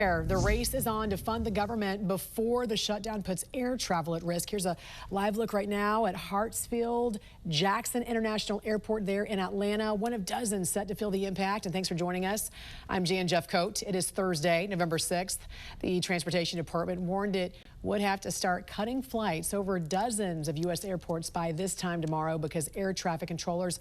The race is on to fund the government before the shutdown puts air travel at risk. Here's a live look right now at Hartsfield Jackson International Airport there in Atlanta, one of dozens set to feel the impact. And thanks for joining us. I'm Jan Jeffcoat. It is Thursday, November 6th. The Transportation Department warned it would have to start cutting flights over dozens of U.S. airports by this time tomorrow because air traffic controllers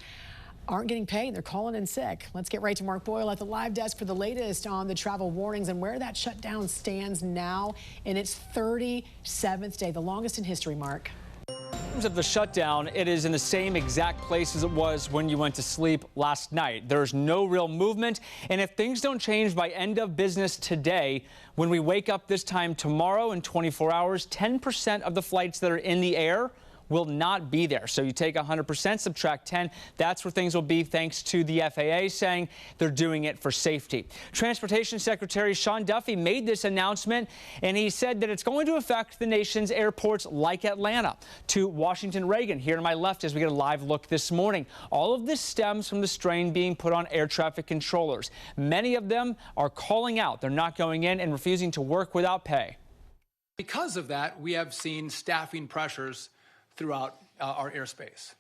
aren't getting paid. They're calling in sick. Let's get right to Mark Boyle at the live desk for the latest on the travel warnings and where that shutdown stands now in its 37th day, the longest in history, Mark. In terms of the shutdown, it is in the same exact place as it was when you went to sleep last night. There's no real movement, and if things don't change by end of business today, when we wake up this time tomorrow in 24 hours, 10% of the flights that are in the air will not be there. So you take 100%, subtract 10. That's where things will be, thanks to the FAA saying they're doing it for safety. Transportation Secretary Sean Duffy made this announcement, and he said that it's going to affect the nation's airports like Atlanta. To Washington Reagan, here to my left as we get a live look this morning. All of this stems from the strain being put on air traffic controllers. Many of them are calling out. They're not going in and refusing to work without pay. Because of that, we have seen staffing pressures throughout our airspace.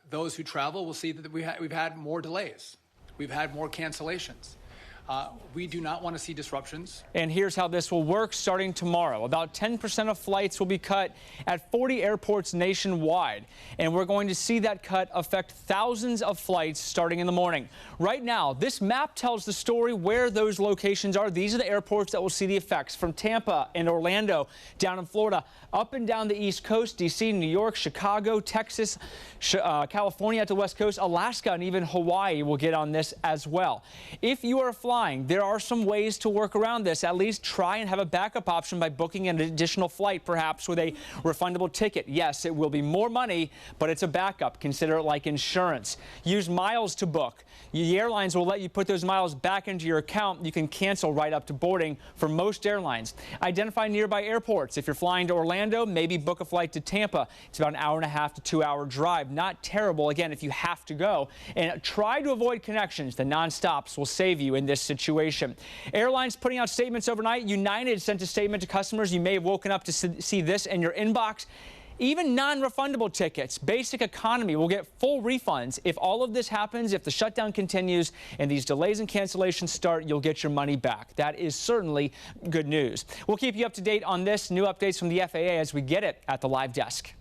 Those who travel will see that we've had more delays. We've had more cancellations. We do not want to see disruptions. And here's how this will work starting tomorrow. About 10% of flights will be cut at 40 airports nationwide. And we're going to see that cut affect thousands of flights starting in the morning. Right now, this map tells the story where those locations are. These are the airports that will see the effects, from Tampa and Orlando down in Florida, up and down the East Coast, D.C., New York, Chicago, Texas, California at the West Coast, Alaska, and even Hawaii will get on this as well. If you are flying, there are some ways to work around this. At least try and have a backup option by booking an additional flight, perhaps with a refundable ticket. Yes, it will be more money, but it's a backup. Consider it like insurance. Use miles to book. The airlines will let you put those miles back into your account. You can cancel right up to boarding for most airlines. Identify nearby airports. If you're flying to Orlando, maybe book a flight to Tampa. It's about an 1.5 to 2 hour drive. Not terrible, again, if you have to go. And try to avoid connections. The non-stops will save you in this situation. Airlines putting out statements overnight. United sent a statement to customers. You may have woken up to see this in your inbox. Even non-refundable tickets, basic economy, will get full refunds. If all of this happens, if the shutdown continues and these delays and cancellations start, you'll get your money back. That is certainly good news. We'll keep you up to date on this. New updates from the FAA as we get it at the live desk.